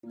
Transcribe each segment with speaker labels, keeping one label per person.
Speaker 1: I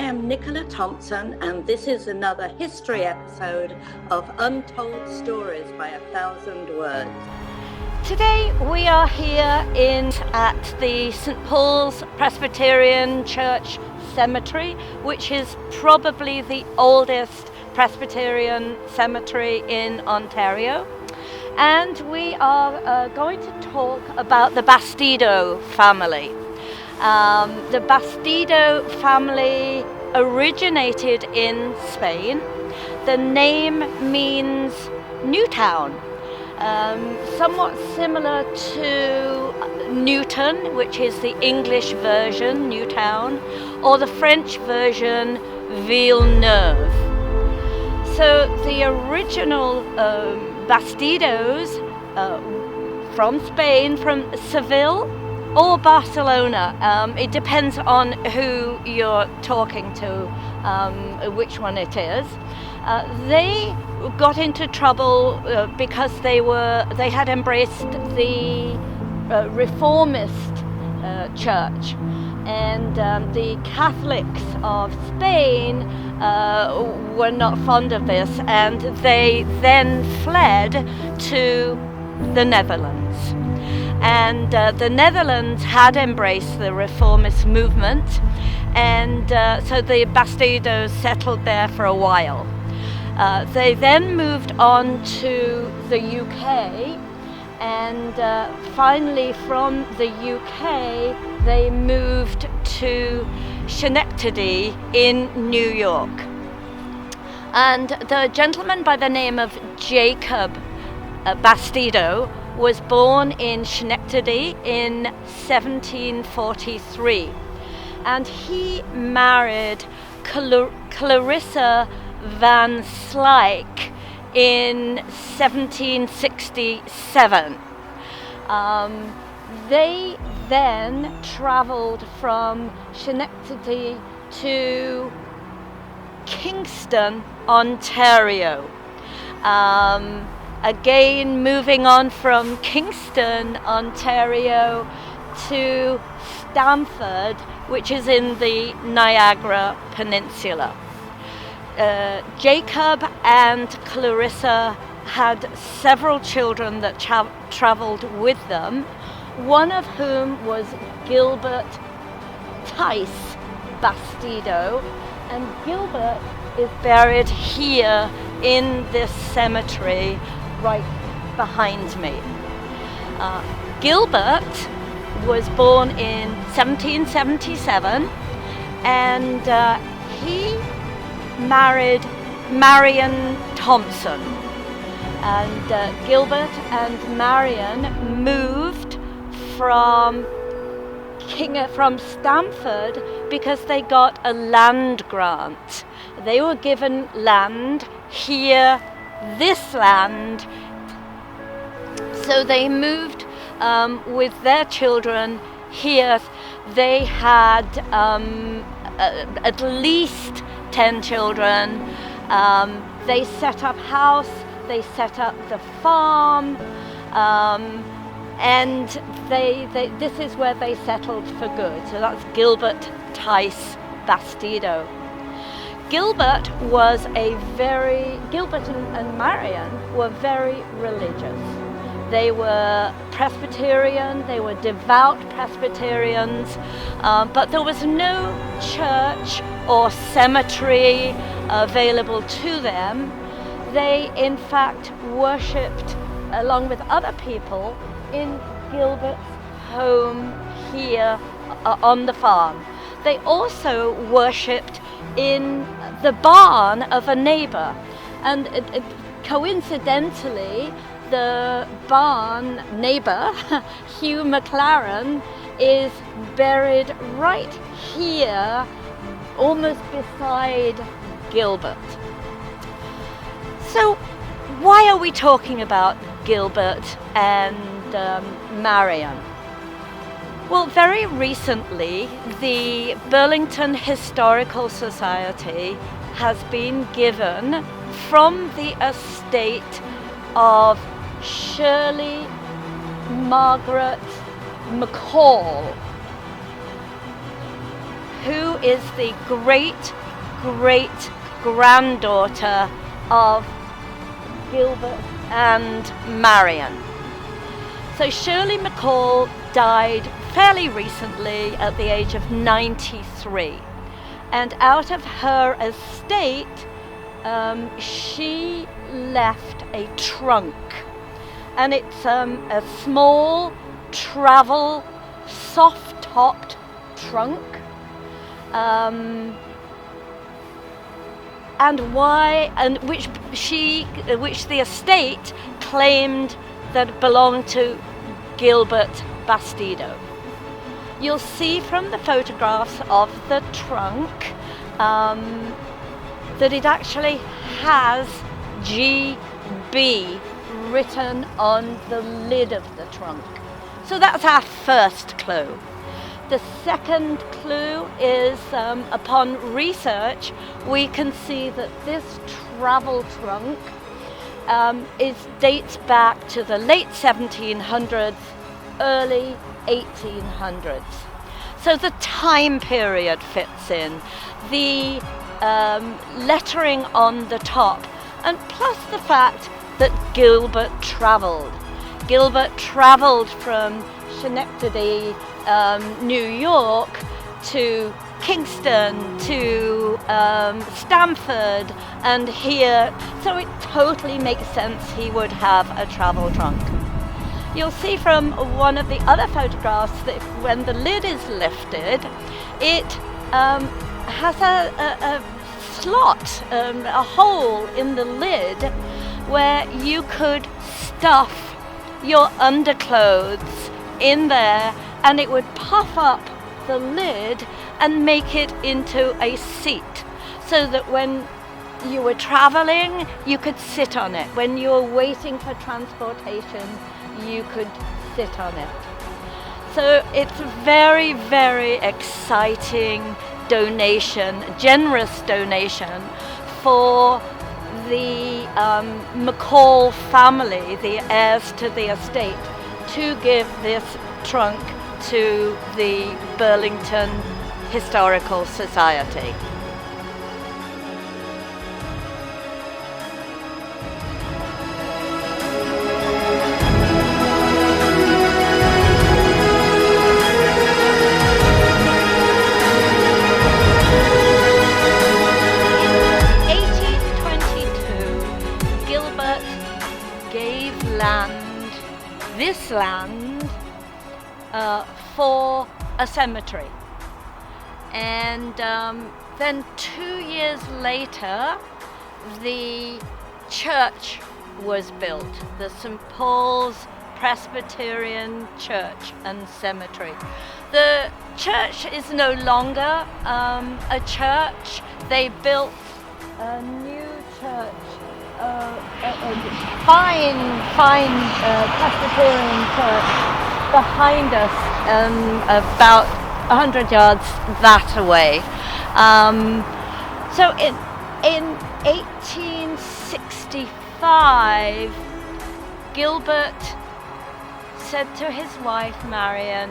Speaker 1: am Nicola Thomson, and this is another history episode of Untold Stories by 1,000 Words.
Speaker 2: Today we are here at the St. Paul's Presbyterian Church Cemetery, which is probably the oldest Presbyterian cemetery in Ontario. And we are going to talk about the Bastedo family. The Bastedo family originated in Spain. The name means new town, somewhat similar to Newton, which is the English version, new town, or the French version, Villeneuve. So the original Bastedos from Spain, from Seville or Barcelona, it depends on who you're talking to, which one it is. They got into trouble because they had embraced the Reformist church, and the Catholics of Spain were not fond of this, and they then fled to the Netherlands. And the Netherlands had embraced the Reformist movement, and so the Bastedos settled there for a while. They then moved on to the UK, and finally from the UK they moved to Schenectady in New York. And the gentleman by the name of Jacob Bastedo was born in Schenectady in 1743, and he married Clarissa van Slyke in 1767. They then travelled from Schenectady to Kingston, Ontario. Again, moving on from Kingston, Ontario to Stamford, which is in the Niagara Peninsula. Jacob and Clarissa had several children that travelled with them, one of whom was Gilbert Tice Bastedo, and Gilbert is buried here in this cemetery right behind me. Gilbert was born in 1777, and he married Marion Thomson. And Gilbert and Marion moved from from Stamford because they got a land grant. They were given land here, this land. So they moved with their children here. They had at least 10 children. They set up house, they set up the farm, and this is where they settled for good. So that's Gilbert, Tice, Bastedo. Gilbert and Marion were very religious. They were Presbyterian, they were devout Presbyterians, but there was no church or cemetery available to them. They, in fact, worshipped, along with other people, in Gilbert's home here on the farm. They also worshipped in the barn of a neighbor, and coincidentally, the barn neighbor, Hugh McLaren, is buried right here, almost beside Gilbert. So why are we talking about Gilbert and Marion? Well, very recently, the Burlington Historical Society has been given from the estate of Shirley Margaret McCall, who is the great-great-granddaughter of Gilbert and Marion. So Shirley McCall died fairly recently at the age of 93, and out of her estate she left a trunk, and it's a small travel soft-topped trunk, which the estate claimed that belonged to Gilbert Bastedo. You'll see from the photographs of the trunk that it actually has GB written on the lid of the trunk. So that's our first clue. The second clue is, upon research, we can see that this travel trunk dates back to the late 1700s, early 1800s. So the time period fits in, the lettering on the top, and plus the fact that Gilbert travelled. Gilbert travelled from Schenectady, New York, to Kingston, to Stamford, and here, so it totally makes sense he would have a travel trunk. You'll see from one of the other photographs that when the lid is lifted, it has a slot, a hole in the lid where you could stuff your underclothes in there, and it would puff up the lid and make it into a seat, so that when you were traveling, you could sit on it. When you were waiting for transportation, you could sit on it. So it's a very, very exciting donation, generous donation for the McCall family, the heirs to the estate, to give this trunk to the Burlington Historical Society. This land for a cemetery, and then 2 years later the church was built, the St. Paul's Presbyterian church and cemetery. The church is no longer a church. They built a new church, a fine Presbyterian church behind us, about 100 yards that away. So in 1865, Gilbert said to his wife Marion,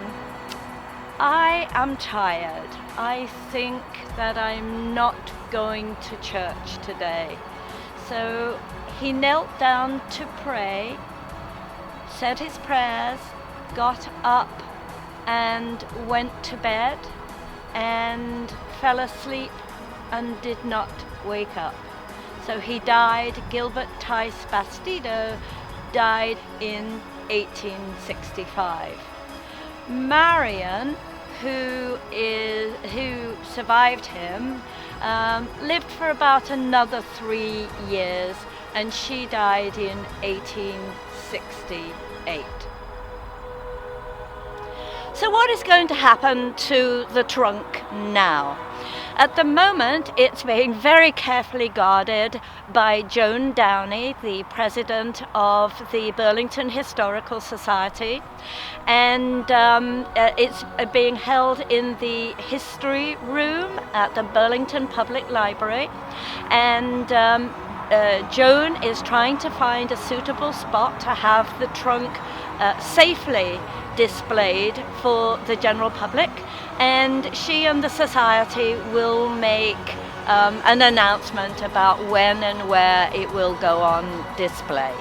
Speaker 2: "I am tired. I think that I'm not going to church today." So he knelt down to pray, said his prayers, got up and went to bed and fell asleep and did not wake up. So he died. Gilbert Tice Bastedo died in 1865. Marion, who survived him, lived for about another 3 years, and she died in 1868. So what is going to happen to the trunk now? At the moment, it's being very carefully guarded by Joan Downey, the president of the Burlington Historical Society, and it's being held in the history room at the Burlington Public Library, and Joan is trying to find a suitable spot to have the trunk safely displayed for the general public, and she and the society will make an announcement about when and where it will go on display.